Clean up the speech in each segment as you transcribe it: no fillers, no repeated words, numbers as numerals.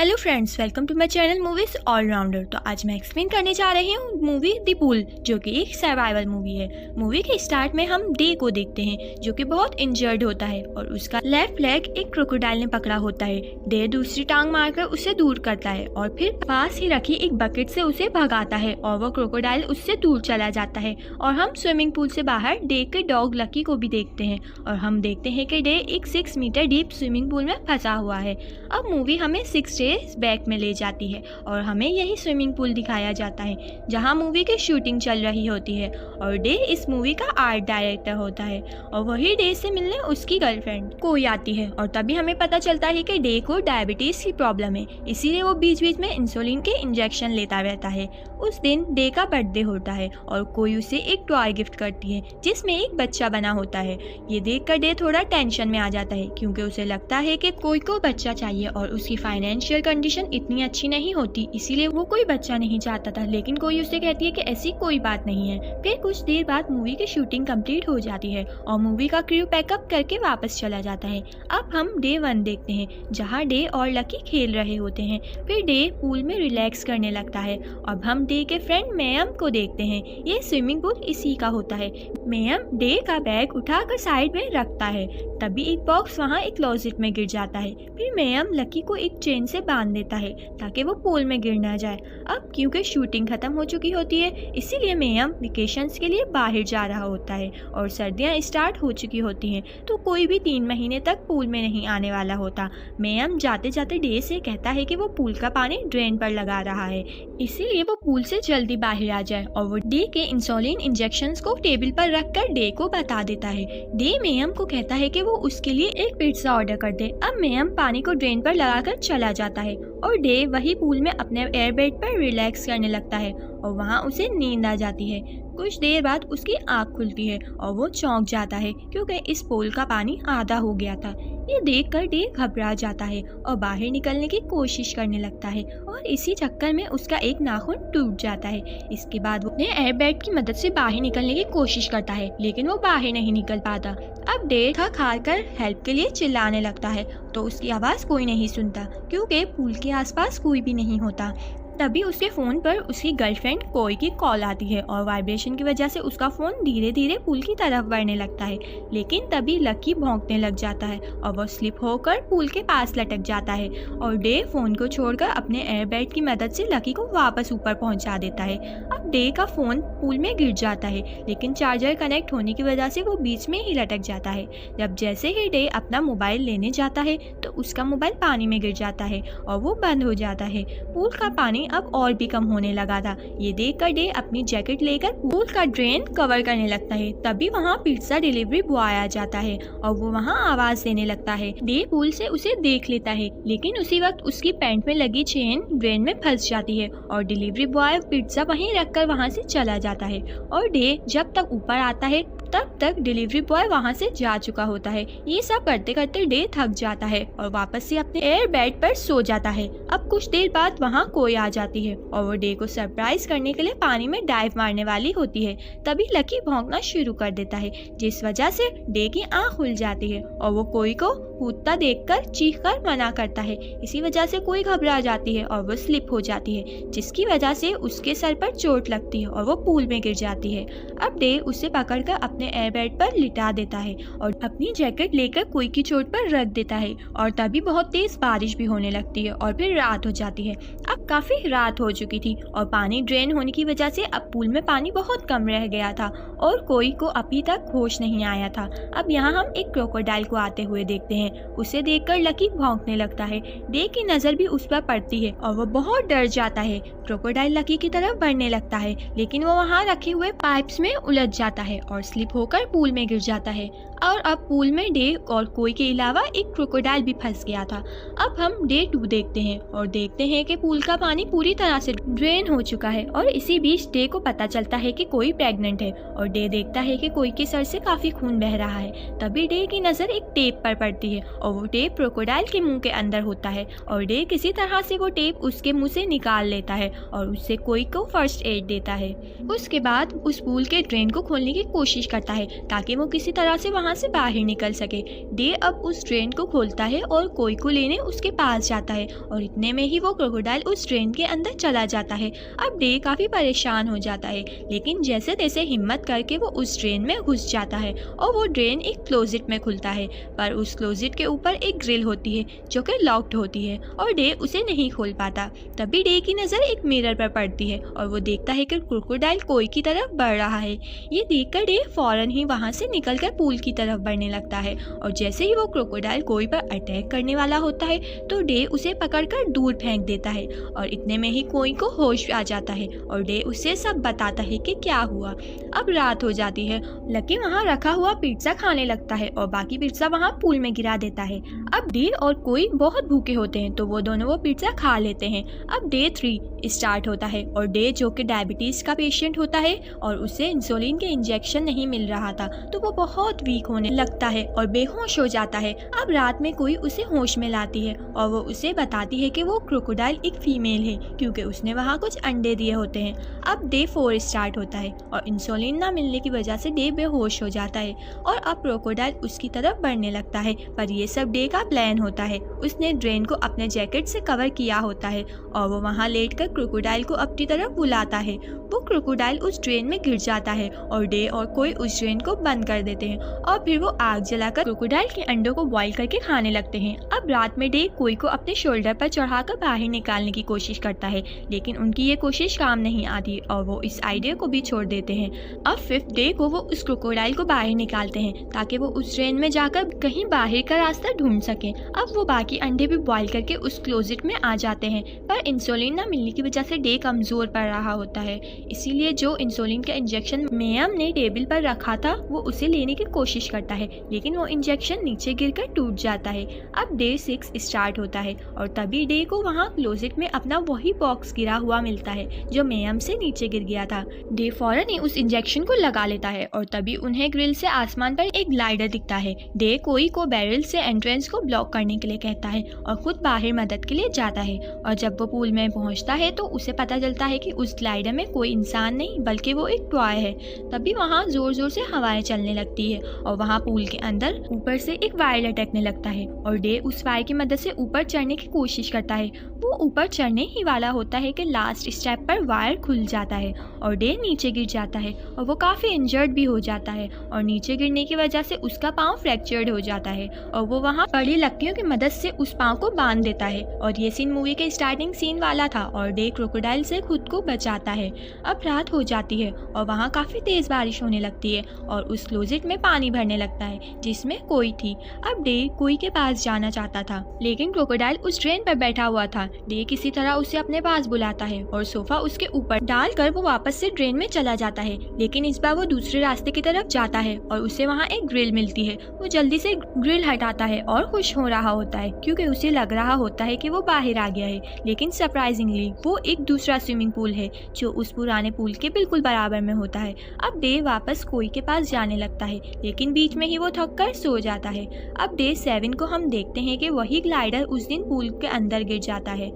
Hello friends, welcome to my channel movies allrounder. तो आज मैं एक्सप्लेन करने जा रही हूँ मूवी द पूल, जो कि एक सर्वाइवल मूवी है। मूवी के स्टार्ट में हम डे को देखते हैं, जो कि बहुत इंजर्ड होता है और उसका लेफ्ट लेग एक क्रोकोडाइल ने पकड़ा होता है। डे दूसरी टांग मारकर उसे दूर करता है और फिर पास ही रखी एक बकेट से उसे भगाता है और वो क्रोकोडाइल उससे दूर चला जाता है। और हम स्विमिंग पूल से बाहर डे के डॉग लकी को भी देखते हैं और हम देखते हैं कि डे एक 6 मीटर डीप स्विमिंग पूल में फंसा हुआ है। अब मूवी हमें 6 डेज बैक में ले जाती है और हमें यही स्विमिंग पूल दिखाया जाता है जहां मूवी की शूटिंग चल रही होती है। और डे इस मूवी का आर्ट डायरेक्टर होता है और वही डे से मिलने उसकी गर्लफ्रेंड कोई आती है। और तभी हमें पता चलता है कि डे को डायबिटीज की प्रॉब्लम है, इसीलिए वो बीच बीच में इंसुलिन के इंजेक्शन लेता रहता है। उस दिन डे का बर्थडे होता है और कोई उसे एक टॉय गिफ्ट करती है जिसमें एक बच्चा बना होता है। ये देखकर डे थोड़ा टेंशन में आ जाता है क्योंकि उसे लगता है कि कोई को बच्चा चाहिए और उसकी फाइनेंशियल कंडीशन इतनी अच्छी नहीं होती, इसीलिए वो कोई बच्चा नहीं चाहता था। लेकिन कोई उसे कहती है कि ऐसी कोई बात नहीं है। फिर कुछ देर बाद मूवी की शूटिंग कंप्लीट हो जाती है और मूवी का क्रू पैकअप करके वापस चला जाता है। अब हम डे 1 देखते हैं जहाँ डे और लकी खेल रहे होते हैं। फिर डे पूल में रिलैक्स करने लगता है। अब हम डे के फ्रेंड मैयम को देखते हैं। ये स्विमिंग पूल इसी का होता है। मैयम डे का बैग उठाकर साइड में रखता है, तभी एक बॉक्स वहाँ एक क्लोजेट में गिर जाता है। फिर मैयम लकी को एक चेन से बांध देता है ताकि वो पूल में गिर ना जाए। अब क्योंकि शूटिंग खत्म हो चुकी होती है, इसीलिए मैयम वेकेशंस के लिए बाहर जा रहा होता है और सर्दियां स्टार्ट हो चुकी होती हैं, तो कोई भी 3 महीने तक पूल में नहीं आने वाला होता। मैयम जाते जाते डे से कहता है कि वो पूल का पानी ड्रेन पर लगा रहा है, इसीलिए वो पूल से जल्दी बाहर आ जाए। और वो डे के इंसुलिन इंजेक्शंस को टेबल पर रखकर डे को बता देता है। डे मैयम को कहता है कि वो उसके लिए एक पिज्जा ऑर्डर कर दे। अब मैयम पानी को ड्रेन पर लगाकर चला जाता है और डे वही पूल में अपने एयर बेड पर रिलैक्स करने लगता है और वहाँ उसे नींद आ जाती है। कुछ देर बाद उसकी आँख खुलती है और वो चौंक जाता है क्योंकि इस पूल का पानी आधा हो गया था। ये देखकर डे घबरा जाता है और बाहर निकलने की कोशिश करने लगता है और इसी चक्कर में उसका एक नाखून टूट जाता है। इसके बाद वो अपने एयर बेड की मदद से बाहर निकलने की कोशिश करता है, लेकिन वो बाहर नहीं निकल पाता। अब डे थक हार कर हेल्प के लिए चिल्लाने लगता है, तो उसकी आवाज़ कोई नहीं सुनता क्योंकि पूल के आसपास कोई भी नहीं होता। तभी उसके फ़ोन पर उसकी गर्लफ्रेंड कोई की कॉल आती है और वाइब्रेशन की वजह से उसका फ़ोन धीरे धीरे पूल की तरफ बढ़ने लगता है। लेकिन तभी लकी भौंकने लग जाता है और वो स्लिप होकर पूल के पास लटक जाता है और डे फ़ोन को छोड़कर अपने एयर बेड की मदद से लकी को वापस ऊपर पहुंचा देता है। अब डे का फ़ोन पूल में गिर जाता है, लेकिन चार्जर कनेक्ट होने की वजह से वो बीच में ही लटक जाता है। जब जैसे ही डे अपना मोबाइल लेने जाता है तो उसका मोबाइल पानी में गिर जाता है और वो बंद हो जाता है। पूल का पानी अब और भी कम होने लगा था। ये देखकर डे अपनी जैकेट लेकर पूल का ड्रेन कवर करने लगता है। तभी वहाँ पिज्जा डिलीवरी बॉय आ जाता है और वो वहाँ आवाज देने लगता है। डे पूल से उसे देख लेता है, लेकिन उसी वक्त उसकी पैंट में लगी चेन ड्रेन में फंस जाती है और डिलीवरी बॉय पिज्जा वहीं रखकर वहाँ से चला जाता है। और डे जब तक ऊपर आता है तब तक डिलीवरी बॉय वहाँ से जा चुका होता है। ये सब करते करते डे थक जाता है और वापस से अपने एयर बेड पर सो जाता है। अब कुछ देर बाद वहाँ कोई आ जाती है और वो डे को सरप्राइज करने के लिए पानी में डाइव मारने वाली होती है। तभी लकी भौंकना शुरू कर देता है, जिस वजह से डे की आँख खुल जाती है और वो कोई को कूदता देखकर चीखकर मना करता है। इसी वजह से कोई घबरा जाती है और वो स्लिप हो जाती है, जिसकी वजह से उसके सर पर चोट लगती है और वो पूल में गिर जाती है। अब डे उसे पकड़कर अपने एयर बेड पर लिटा देता है और अपनी जैकेट लेकर कोई की चोट पर रख देता है। और तभी बहुत तेज बारिश भी होने लगती है और फिर रात हो जाती है। अब काफी रात हो चुकी थी और पानी ड्रेन होने की वजह से अब पूल में पानी बहुत कम रह गया था और कोई को अभी तक होश नहीं आया था। अब यहाँ हम एक क्रोकोडाइल को आते हुए देखते हैं। उसे देखकर लकी भौंकने लगता है। डे की नजर भी उस पर पड़ती है और वो बहुत डर जाता है। क्रोकोडाइल लकी की तरफ बढ़ने लगता है, लेकिन वो वहाँ रखे हुए पाइप्स में उलझ जाता है और स्लिप होकर पूल में गिर जाता है। और अब पूल में डे और कोई के अलावा एक क्रोकोडाइल भी फंस गया था। अब हम डे 2 देखते हैं और देखते हैं कि पूल का पानी पूरी तरह से ड्रेन हो चुका है और इसी बीच डे को पता चलता है कि कोई प्रेग्नेंट है और डे देखता है कि कोई के सर से काफी खून बह रहा है। तभी डे की नजर एक टेप पर पड़ती है और वो टेप क्रोकोडाइल के मुंह के अंदर होता है और डे किसी तरह से वो टेप उसके मुंह से निकाल लेता है और उससे कोई को फर्स्ट एड देता है। उसके बाद उस पूल के ड्रेन को खोलने की कोशिश करता करता है ताकि वो किसी तरह से वहाँ से बाहर निकल सके। डे अब उस ड्रेन को खोलता है और कोई को लेने उसके पास जाता है और इतने में ही वो क्रोकोडाइल उस ड्रेन के अंदर चला जाता है। अब डे काफ़ी परेशान हो जाता है, लेकिन जैसे तैसे हिम्मत करके वो उस ड्रेन में घुस जाता है और वो ड्रेन एक क्लोजेट में खुलता है। पर उस क्लोजेट के ऊपर एक ग्रिल होती है जो कि लॉक्ड होती है और डे उसे नहीं खोल पाता। तभी डे की नज़र एक मिरर पर पड़ती है और वो देखता है कि क्रोकोडाइल कोई की तरफ बढ़ रहा है। ये देखकर डे फौरन ही वहाँ से निकलकर पूल की तरफ बढ़ने लगता है और जैसे ही वो क्रोकोडाइल कोई पर अटैक करने वाला होता है तो डे उसे पकड़कर दूर फेंक देता है और इतने में ही कोई को होश आ जाता है और डे उसे सब बताता है कि क्या हुआ। अब रात हो जाती है। लकी वहाँ रखा हुआ पिज्जा खाने लगता है और बाकी पिज्जा वहाँ पूल में गिरा देता है। अब डे और कोई बहुत भूखे होते हैं तो वो दोनों वो पिज्जा खा लेते हैं। अब डे 3 स्टार्ट होता है और डे जो कि डायबिटीज का पेशेंट होता है और उसे इंसुलिन के इंजेक्शन नहीं मिल रहा था तो वो बहुत वीक होने लगता है और बेहोश हो जाता है। अब रात में कोई उसे होश में लाती है और वो उसे बताती है कि वो क्रोकोडाइल एक फीमेल है क्योंकि उसने वहाँ कुछ अंडे दिए होते हैं। अब डे 4 स्टार्ट होता है और इंसुलिन ना मिलने की वजह से डे बेहोश हो जाता है और अब क्रोकोडाइल उसकी तरफ बढ़ने लगता है। पर ये सब डे का प्लान होता है। उसने ड्रेन को अपने जैकेट से कवर किया होता है और वो वहाँ लेटकर क्रोकोडाइल को अपनी तरफ बुलाता है। वो क्रोकोडाइल उस ड्रेन में गिर जाता है और डे और कोई उस ड्रेन को बंद कर देते हैं और फिर वो आग जलाकर क्रोकोडाइल के अंडों को बॉईल करके खाने लगते हैं। अब रात में डे कोई को अपने शोल्डर पर चढ़ाकर बाहर निकालने की कोशिश करता है, लेकिन उनकी ये कोशिश काम नहीं आती और वो इस आइडिया को भी छोड़ देते हैं। अब 5th डे को वो उस क्रोकोडाइल को बाहर निकालते हैं ताकि वो उस ड्रेन में जाकर कहीं बाहर का रास्ता ढूंढ सकें। अब वो बाकी अंडे भी बॉईल करके उस क्लोजेट में आ जाते हैं, पर इंसुलिन न मिलने की वजह से डे कमजोर पड़ रहा होता है। इसीलिए जो इंसुलिन का इंजेक्शन मैम ने टेबल पर रखा था वो उसे लेने की कोशिश करता है, लेकिन वो इंजेक्शन नीचे गिरकर टूट जाता है। अब डे 6 स्टार्ट होता है और तभी डे को वहाँ क्लोजेट में अपना वही बॉक्स गिरा हुआ मिलता है जो मैम से नीचे गिर गया था। डे फौरन ही उस इंजेक्शन को लगा लेता है और तभी उन्हें ग्रिल से आसमान पर एक ग्लाइडर दिखता है। डे कोई को बैरल से एंट्रेंस को ब्लॉक करने के लिए कहता है और खुद बाहर मदद के लिए जाता है और जब वो पूल में पहुंचता है तो उसे पता चलता है कि उस ग्लाइडर में कोई इंसान नहीं बल्कि वो एक टॉय है। तभी वहाँ जोर जोर से हवाएं चलने लगती है और वहाँ पूल के अंदर ऊपर से एक वायर लटकने लगता है और डे उस वायर की मदद से ऊपर चढ़ने की कोशिश करता है। वो ऊपर चढ़ने ही वाला होता है कि लास्ट स्टेप पर वायर खुल जाता है और डे नीचे गिर जाता है और वो काफ़ी इंजर्ड भी हो जाता है और नीचे गिरने की वजह से उसका पाँव फ्रैक्चर्ड हो जाता है और वो वहाँ बड़ी लकड़ियों की मदद से उस पाँव को बांध देता है। और ये सीन मूवी के स्टार्टिंग सीन वाला था और डे क्रोकोडाइल से खुद को बचाता है। अब रात हो जाती है और वहाँ काफ़ी तेज़ बारिश होने लगती है और उस क्लोजेट में पानी भरने लगता है जिसमें कोई थी। अब डे कोई के पास जाना चाहता था, लेकिन क्रोकोडाइल उस ट्रेन पर बैठा हुआ था। डे किसी तरह उसे अपने पास बुलाता है और सोफा उसके ऊपर डालकर वो वापस से ट्रेन में चला जाता है, लेकिन इस बार वो दूसरे रास्ते की तरफ जाता है और उसे वहाँ एक ग्रिल मिलती है। वो जल्दी से ग्रिल हटाता है और खुश हो रहा होता है क्योंकि उसे लग रहा होता है कि वो बाहर आ गया है, लेकिन सरप्राइजिंगली वो एक दूसरा स्विमिंग पूल है जो उस पुराने पूल के बिल्कुल बराबर में होता है। अब डे वापस कोई के पास जाने लगता है, लेकिन बीच में ही वो थक कर सो जाता है। अब डे 7 को हम देखते हैं कि वही ग्लाइडर उस दिन पूल के अंदर गिर जाता है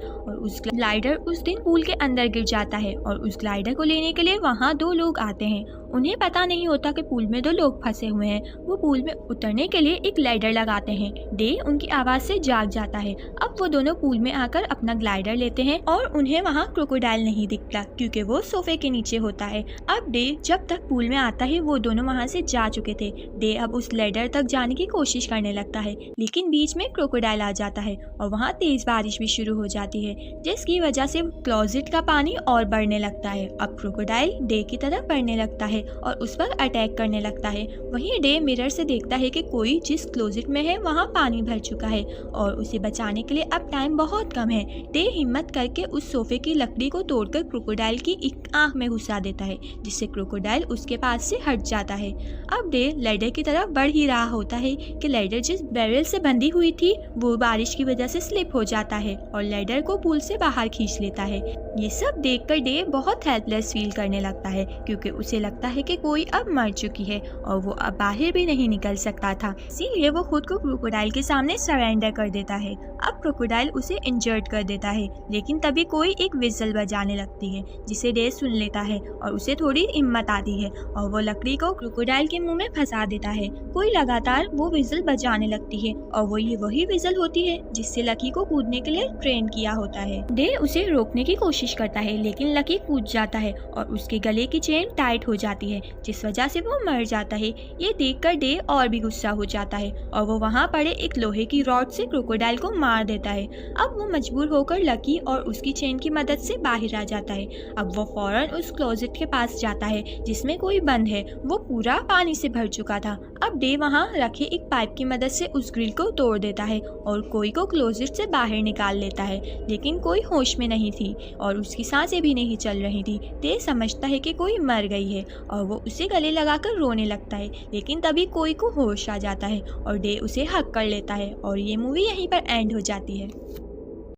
और उस ग्लाइडर को लेने के लिए वहाँ 2 लोग आते हैं। उन्हें पता नहीं होता कि पूल में 2 लोग फंसे हुए हैं। वो पूल में उतरने के लिए एक लैडर लगाते हैं। डे उनकी आवाज़ से जाग जाता है। अब वो दोनों पूल में आकर अपना ग्लाइडर लेते हैं और उन्हें वहाँ क्रोकोडाइल नहीं दिखता क्योंकि वो सोफे के नीचे होता है। अब डे जब तक पूल में आता है वो दोनों वहाँ से जा चुके थे। डे अब उस लैडर तक जाने की कोशिश करने लगता है, लेकिन बीच में क्रोकोडाइल आ जाता है और वहाँ तेज बारिश भी शुरू हो जाती है, जिसकी वजह से क्लोजेट का पानी और बढ़ने लगता है। अब क्रोकोडाइल डे की तरफ बढ़ने लगता है और उस पर अटैक करने लगता है। वहीं डे मिरर से देखता है कि कोई जिस क्लोजेट में है वहाँ पानी भर चुका है और उसे बचाने के लिए अब टाइम बहुत कम है। डे हिम्मत करके उस सोफे की लकड़ी को तोड़कर क्रोकोडाइल की एक आंख में घुसा देता है, जिससे क्रोकोडाइल उसके पास से हट जाता है। अब डे लैडर की तरफ बढ़ ही रहा होता है कि लैडर जिस बैरल से बंधी हुई थी वो बारिश की वजह से स्लिप हो जाता है और लैडर को पूल से बाहर खींच लेता है। ये सब देखकर डे बहुत हेल्पलेस फील करने लगता है क्योंकि उसे लगता है कि कोई अब मर चुकी है और वो अब बाहर भी नहीं निकल सकता था। इसीलिए वो खुद को क्रोकोडाइल के सामने सरेंडर कर देता है। अब क्रोकोडाइल उसे इंजर्ड कर देता है, लेकिन तभी कोई एक विजल बजाने लगती है जिसे डे सुन लेता है और उसे थोड़ी हिम्मत आती है और वो लकड़ी कोई को क्रोकोडाइल के मुंह में फंसा देता है। कोई लगातार वो विजल बजाने लगती है और वो ये वही विजल होती है जिससे लकी को कूदने के लिए ट्रेन किया होता है। डे उसे रोकने की कोशिश करता है लेकिन लकी कूद जाता है और उसके गले की चेन टाइट हो जाती है जिस वजह से वो मर जाता है। ये देखकर डे और भी गुस्सा हो जाता है और वो वहाँ पड़े एक लोहे की रॉड से क्रोकोडाइल को मार देता है। अब वो मजबूर होकर लकी और उसकी चेन की मदद से बाहर आ जाता है। अब वो फौरन उस क्लोजेट के पास जाता है जिसमें कोई बंद है, वो पूरा पानी से भर चुका था। अब डे वहाँ रखे एक पाइप की मदद से उस ग्रिल को तोड़ देता है और कोई को क्लोजेट से बाहर निकाल लेता है, लेकिन कोई होश में नहीं थी और उसकी सांसें भी नहीं चल रही थी। डे समझता है कि कोई मर गई है और वो उसे गले लगाकर रोने लगता है, लेकिन तभी कोई को होश आ जाता है और डे उसे हक कर लेता है और ये मूवी यहीं पर एंड हो जाती है।